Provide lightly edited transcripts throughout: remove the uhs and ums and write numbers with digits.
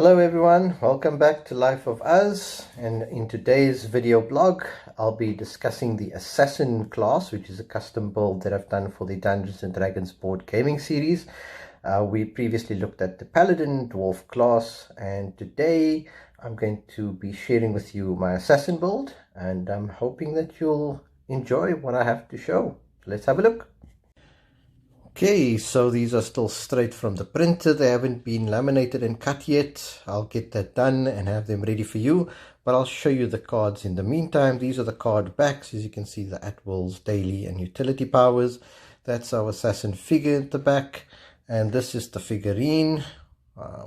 Hello everyone, welcome back to Life of Us, and in today's video blog I'll be discussing the Assassin class, which is a custom build that I've done for the Dungeons & Dragons board gaming series. We previously looked at the Paladin Dwarf class, and today I'm going to be sharing with you my Assassin build, and I'm hoping that you'll enjoy what I have to show. Let's have a look. Okay, so these are still straight from the printer. They haven't been laminated and cut yet. I'll get that done and have them ready for you, but I'll show you the cards in the meantime. These are the card backs. As you can see, the at-wills, daily and utility powers. That's our assassin figure at the back, and this is the figurine,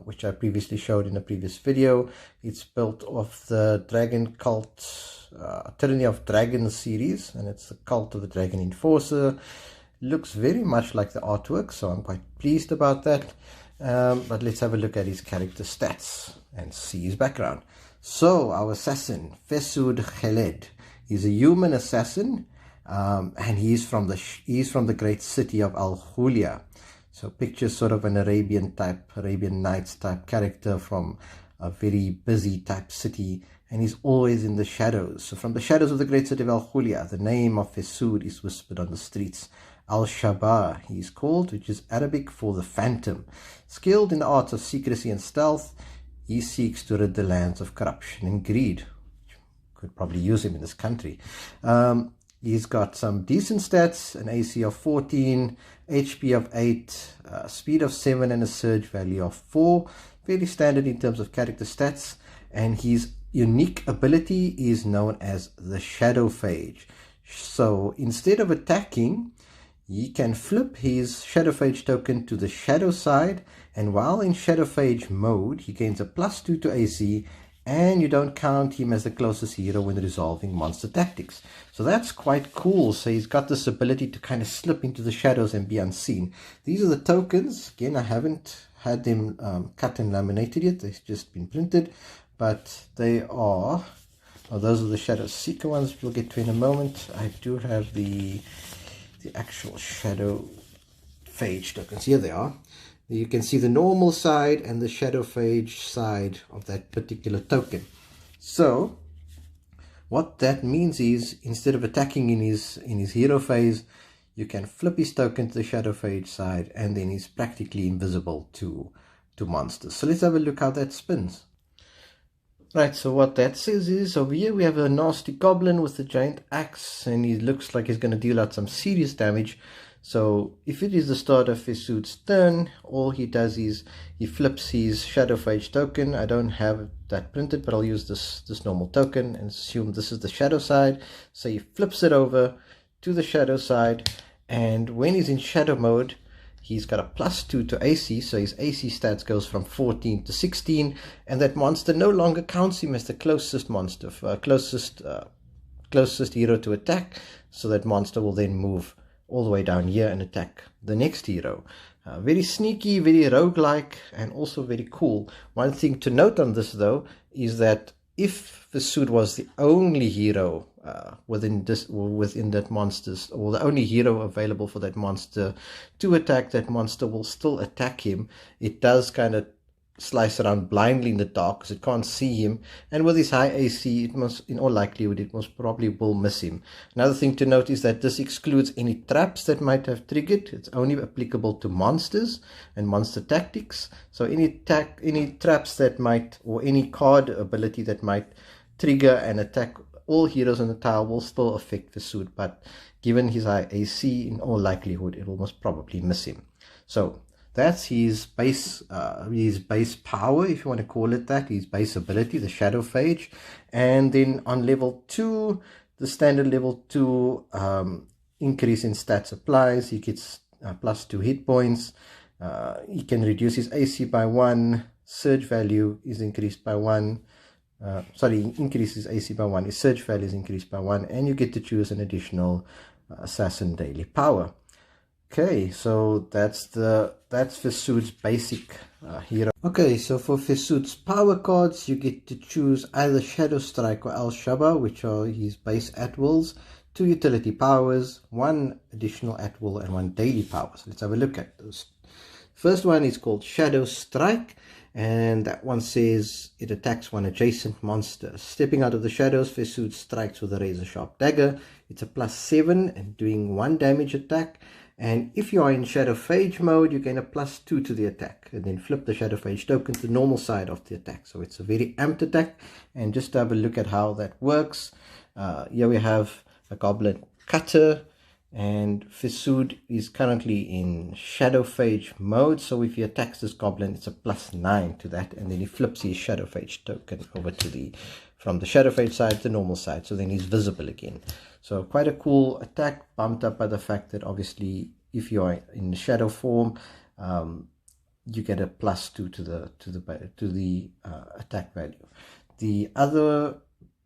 which I previously showed in a previous video. It's built off the Dragon Cult Tyranny of Dragons series, and it's the Cult of the Dragon Enforcer. Looks very much like the artwork, so I'm quite pleased about that. But let's have a look at his character stats and see his background. So our assassin, Fesud Khaled, he's a human assassin, and he's from the great city of Al Khulia. So picture sort of an Arabian Nights type character from a very busy type city, and he's always in the shadows. So from the shadows of the great city of Al Khulia, the name of Fesud is whispered on the streets. Al-Shabar, he is called, which is Arabic for the Phantom. Skilled in the arts of secrecy and stealth, he seeks to rid the lands of corruption and greed. Could probably use him in this country. He's got some decent stats, an AC of 14, HP of 8, speed of 7, and a surge value of 4. Very standard in terms of character stats. And his unique ability is known as the Shadow Phage. So instead of attacking, he can flip his Shadow Phage token to the shadow side, and while in Shadow Phage mode, he gains a +2 to AC, and you don't count him as the closest hero when resolving monster tactics. So that's quite cool. So he's got this ability to kind of slip into the shadows and be unseen. These are the tokens. Again, I haven't had them cut and laminated yet. They've just been printed, but they are, those are the Shadow Seeker ones, which we'll get to in a moment. I do have the actual Shadow Phage tokens. Here they are. You can see the normal side and the Shadow Phage side of that particular token. So what that means is, instead of attacking in his hero phase, you can flip his token to the Shadow Phage side, and then he's practically invisible to monsters. So let's have a look how that spins. Right, so what that says is, over here we have a nasty goblin with a giant axe, and he looks like he's going to deal out some serious damage. So if it is the start of Fesud's turn, all he does is he flips his Shadow Phage token. I don't have that printed, but I'll use this normal token and assume this is the shadow side. So he flips it over to the shadow side, and when he's in shadow mode, he's got a +2 to AC, so his AC stats goes from 14 to 16, and that monster no longer counts him as the closest monster, closest hero to attack. So that monster will then move all the way down here and attack the next hero. Very sneaky, very roguelike, and also very cool. One thing to note on this though is that if Fesud was the only hero within that monster's, or the only hero available for that monster to attack, that monster will still attack him. It does kind of slice around blindly in the dark because it can't see him, and with his high AC, it must, in all likelihood, it most probably will miss him. Another thing to note is that this excludes any traps that might have triggered. It's only applicable to monsters and monster tactics. So any traps that might, or any card ability that might trigger and attack all heroes in the tower will still affect Fesud, but given his high AC, in all likelihood, it will most probably miss him. So that's his base power, if you want to call it that, his base ability, the Shadow Phage. And then on level 2, the standard level 2 increase in stats applies. He gets +2 hit points. He can reduce his AC by 1. Surge value is increased by 1. Increases AC by 1. His surge value is increased by 1, and you get to choose an additional assassin daily power. Okay, so that's Fesud's basic hero. Okay, so for Fesud's power cards, you get to choose either Shadow Strike or Al-Shabar, which are his base at-wills, 2 utility powers, 1 additional at-will, and 1 daily power. So let's have a look at those First one is called Shadow Strike, and that one says it attacks one adjacent monster. Stepping out of the shadows, Fesood strikes with a razor sharp dagger. It's a +7 and doing 1 damage attack. And if you are in Shadow Phage mode, you gain a +2 to the attack, and then flip the Shadow Phage token to the normal side of the attack. So it's a very amped attack. And just to have a look at how that works, here we have a Goblin Cutter, and Fesood is currently in Shadow Phage mode. So if he attacks this Goblin, it's a +9 to that, and then he flips his Shadow Phage token over to from the Shadow Phage side to the normal side, so then he's visible again. So quite a cool attack, bumped up by the fact that obviously if you are in shadow form, you get a +2 to the attack value. The other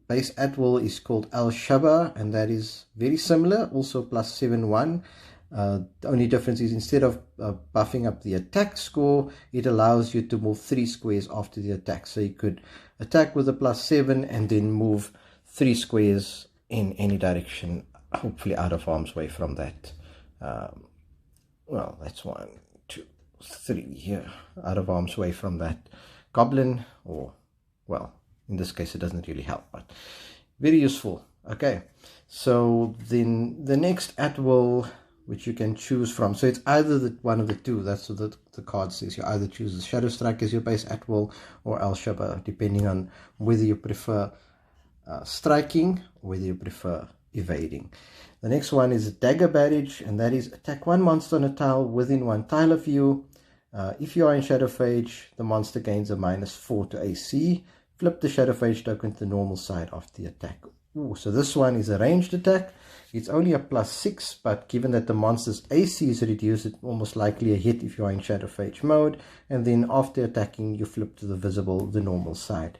base at-will is called Al-Shaba, and that is very similar, also +7/1. The only difference is instead of buffing up the attack score, it allows you to move 3 squares after the attack. So you could attack with a +7 and then move 3 squares in any direction, hopefully out of harm's way from that. Well, that's 1, 2, 3 here, out of harm's way from that Goblin, or, well, in this case it doesn't really help, but very useful. Okay, so then the next at-will which you can choose from, so it's either one of the two, that's what the card says. You either choose the Shadow Strike as your base at-will or Al-Shaba, depending on whether you prefer striking or whether you prefer evading. The next one is Dagger Barrage, and that is attack one monster on a tile within 1 tile of you. If you are in Shadow Phage, the monster gains a -4 to AC. Flip the Shadow Phage token to the normal side of the attack. Ooh, so this one is a ranged attack. It's only a +6, but given that the monster's AC is reduced, it's almost likely a hit if you are in Shadow Phage mode. And then after attacking, you flip to the normal side.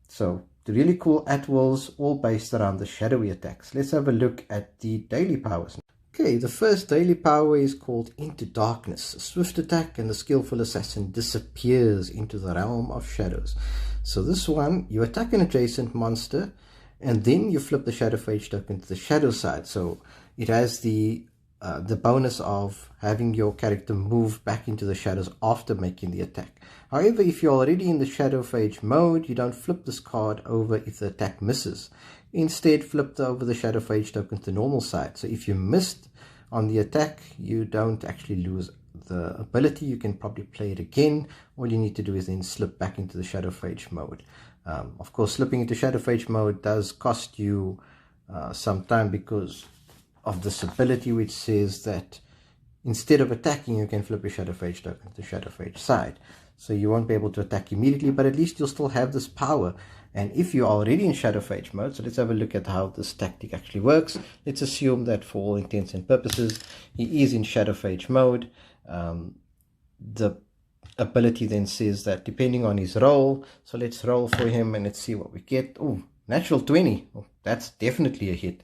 So the really cool at-wills, all based around the shadowy attacks. Let's have a look at the daily powers. Okay, the first daily power is called Into Darkness. A swift attack, and the skillful assassin disappears into the realm of shadows. So this one, you attack an adjacent monster, and then you flip the Shadow Phage token to the shadow side. So it has the bonus of having your character move back into the shadows after making the attack. However, if you're already in the Shadow Phage mode, you don't flip this card over if the attack misses. Instead, flip over the Shadow Phage token to the normal side. So if you missed on the attack, you don't actually lose the ability. You can probably play it again. All you need to do is then slip back into the Shadow Phage mode. Of course, slipping into Shadow Phage mode does cost you some time because of this ability which says that instead of attacking, you can flip your Shadow Phage token to the Shadow Phage side. So you won't be able to attack immediately, but at least you'll still have this power. And if you're already in Shadow Phage mode, so let's have a look at how this tactic actually works. Let's assume that for all intents and purposes, he is in Shadow Phage mode. The ability then says that depending on his roll, so let's roll for him and let's see what we get. Oh, natural 20. Oh, that's definitely a hit.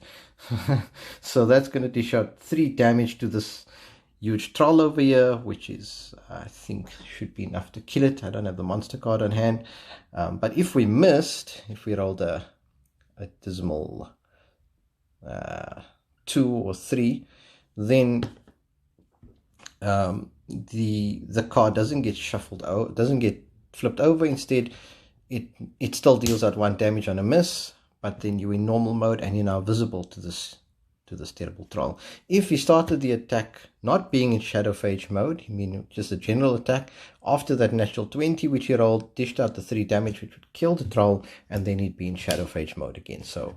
So that's going to dish out 3 damage to this huge troll over here, which is, I think, should be enough to kill it. I don't have the monster card on hand. But if we missed, if we rolled a dismal 2 or 3, then the card doesn't get shuffled out, doesn't get flipped over. Instead, it still deals out 1 damage on a miss, but then you're in normal mode and you're now visible to this terrible troll. If you started the attack not being in Shadow Phage mode, I mean just a general attack, after that natural 20 which you rolled, dished out the 3 damage which would kill the troll, and then he'd be in Shadow Phage mode again. So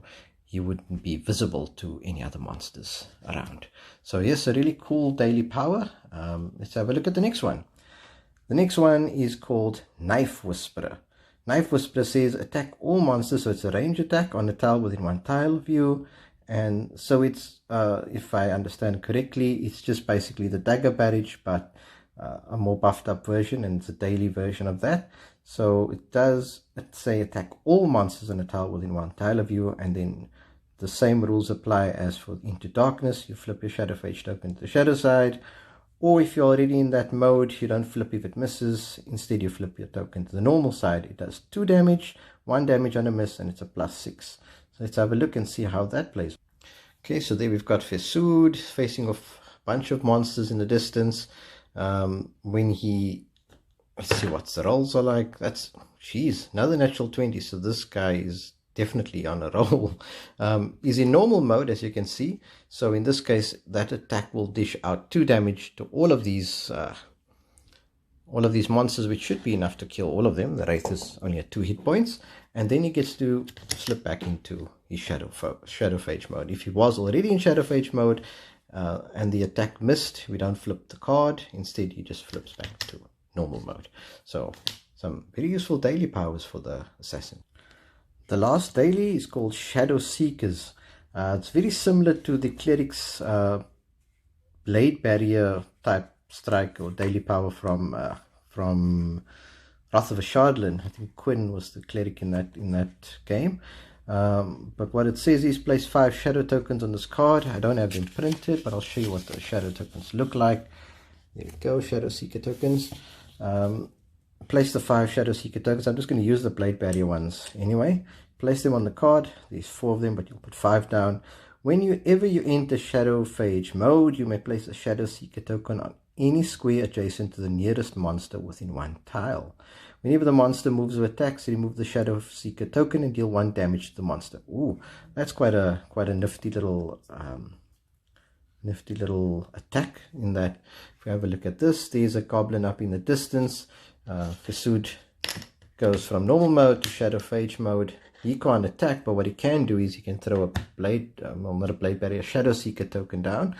you wouldn't be visible to any other monsters around. So yes, a really cool daily power. Let's have a look at the next one. The next one is called Knife Whisperer. Knife Whisperer says attack all monsters, so it's a range attack on a tile within 1 tile view. And so it's, if I understand correctly, it's just basically the Dagger Barrage, but a more buffed up version, and it's a daily version of that. So it does, let's say, attack all monsters on a tile within 1 tile of you, and then the same rules apply as for Into Darkness. You flip your Shadow Phage token to the shadow side, or if you're already in that mode, you don't flip if it misses. Instead, you flip your token to the normal side. It does 2 damage, 1 damage on a miss, and it's a +6. So let's have a look and see how that plays. Okay, so there we've got Fesood facing off a bunch of monsters in the distance. when he, let's see what the rolls are like. That's, geez, another natural 20. So this guy is definitely on a roll. He's in normal mode, as you can see. So in this case, that attack will dish out 2 damage to all of these monsters, which should be enough to kill all of them. The Wraith is only at 2 hit points, and then he gets to slip back into his Shadow Phage mode. If he was already in Shadow Phage mode and the attack missed, we don't flip the card. Instead, he just flips back to normal mode. So some very useful daily powers for the assassin. The last daily is called Shadow Seekers. It's very similar to the cleric's blade barrier type strike or daily power from Wrath of Ashardlin. I think Quinn was the cleric in that game. But what it says is place 5 shadow tokens on this card. I don't have them printed, but I'll show you what the shadow tokens look like. There we go, Shadow Seeker tokens. Place the 5 Shadow Seeker tokens. I'm just going to use the blade barrier ones anyway. Place them on the card. There's 4 of them, but you'll put 5 down. Whenever you enter Shadow Phage mode, you may place a Shadow Seeker token on any square adjacent to the nearest monster within 1 tile. Whenever the monster moves or attacks, remove the Shadow Seeker token and deal 1 damage to the monster. Ooh, that's quite a nifty little attack. In that, if we have a look at this, there's a goblin up in the distance. Fesud goes from normal mode to Shadow Phage mode. He can't attack, but what he can do is he can throw a blade, well, not a blade barrier, a Shadow Seeker token down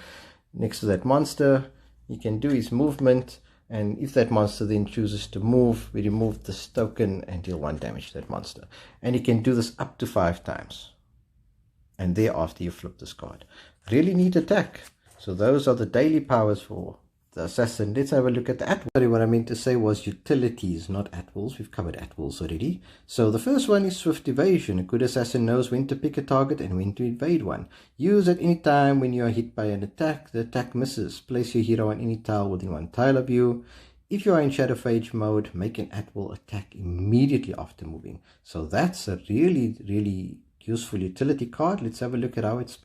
next to that monster. He can do his movement, and if that monster then chooses to move, we remove this token and deal 1 damage to that monster. And he can do this up to 5 times. And thereafter you flip this card. Really neat attack. So those are the daily powers for the assassin. Let's have a look at the at-will. Sorry, what I meant to say was utilities, not at-wills. We've covered at-wills already. So the first one is Swift Evasion. A good assassin knows when to pick a target and when to evade one. Use at any time when you are hit by an attack. The attack misses. Place your hero on any tile within 1 tile of you. If you are in Shadow Phage mode, make an at-will attack immediately after moving. So that's a really useful utility card. Let's have a look at how it's.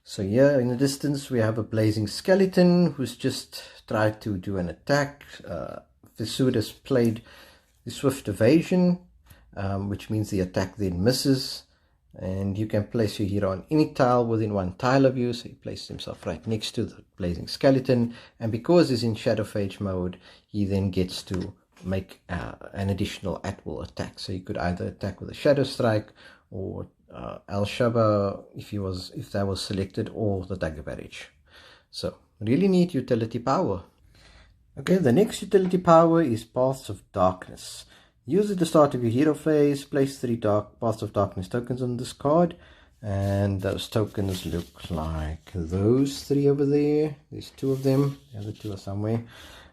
So here in the distance we have a Blazing Skeleton who's just tried to do an attack. Fesud has played the Swift Evasion, which means the attack then misses. And you can place your hero on any tile within 1 tile of you. So he places himself right next to the Blazing Skeleton. And because he's in Shadow Phage mode, he then gets to make an additional at-will attack. So he could either attack with a Shadow Strike or Al Shaba if that was selected, or the Dagger Barrage. So really neat utility power. Okay, the next utility power is Paths of Darkness. Use at the start of your hero phase. Place 3 Paths of Darkness tokens on this card, and those tokens look like those 3 over there. There's 2 of them. The other 2 are somewhere.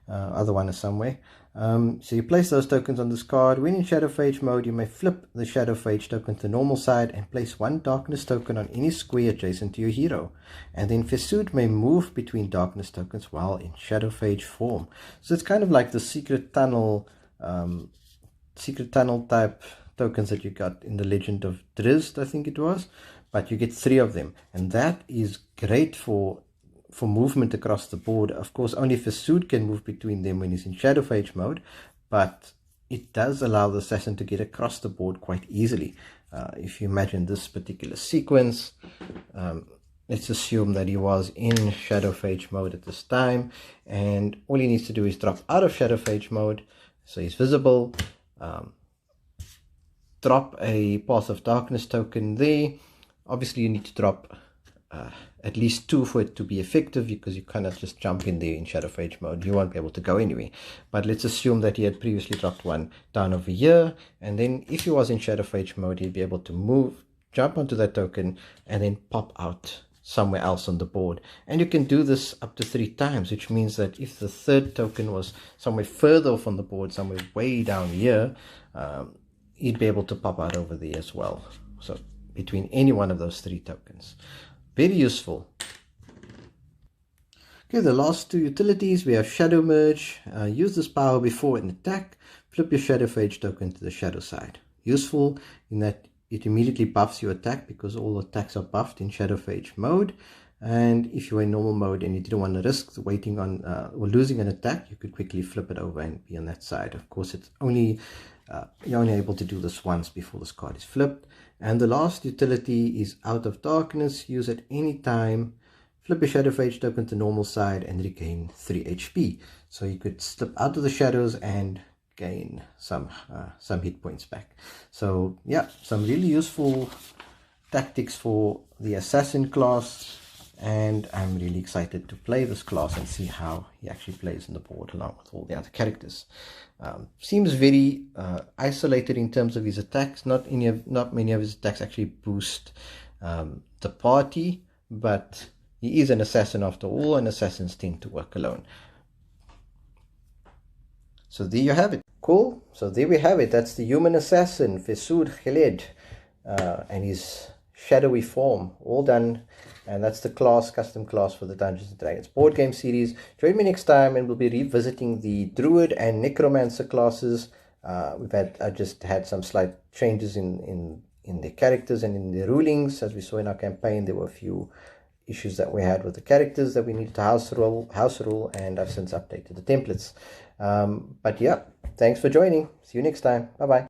Other one is somewhere. So you place those tokens on this card. When in Shadow Phage mode, you may flip the Shadow Phage token to the normal side and place 1 darkness token on any square adjacent to your hero. And then Fesud may move between darkness tokens while in Shadow Phage form. So it's kind of like the secret tunnel type tokens that you got in the Legend of Drizzt, I think it was. But you get 3 of them, and that is great for movement across the board. Of course, only Fesud can move between them when he's in Shadow Phage mode, but it does allow the assassin to get across the board quite easily. If you imagine this particular sequence, let's assume that he was in Shadow Phage mode at this time, and all he needs to do is drop out of Shadow Phage mode, so he's visible, drop a Path of Darkness token there. Obviously you need to drop at least 2 for it to be effective, because you cannot just jump in there in Shadow Phage mode. You won't be able to go anywhere. But let's assume that he had previously dropped 1 down over here, and then if he was in Shadow Phage mode, he'd be able to jump onto that token and then pop out somewhere else on the board. And you can do this up to 3 times, which means that if the 3rd token was somewhere further off on the board, somewhere way down here, he'd be able to pop out over there as well. So between any one of those 3 tokens. Very useful. Okay, the last 2 utilities, we have Shadow Merge. Use this power before an attack. Flip your Shadow Phage token to the shadow side. Useful in that it immediately buffs your attack, because all attacks are buffed in Shadow Phage mode. And if you were in normal mode and you didn't want to risk waiting on or losing an attack, you could quickly flip it over and be on that side. Of course, it's only you're only able to do this once before this card is flipped. And the last utility is Out of Darkness. Use at any time. Flip a Shadow Phage token to normal side and regain 3 HP. So you could slip out of the shadows and gain some hit points back. So yeah, some really useful tactics for the assassin class, and I'm really excited to play this class and see how he actually plays on the board along with all the other characters. Seems very isolated in terms of his attacks. Not many of his attacks actually boost the party, but he is an assassin after all, and assassins tend to work alone. So there you have it. Cool. So there we have it. That's the human assassin, Fesud Khaled, and his shadowy form, all done. And that's the class, custom class for the Dungeons & Dragons board game series. Join me next time and we'll be revisiting the Druid and Necromancer classes. I just had some slight changes in the characters and in the rulings. As we saw in our campaign, there were a few issues that we had with the characters that we needed to house rule, and I've since updated the templates. But yeah, thanks for joining. See you next time. Bye bye.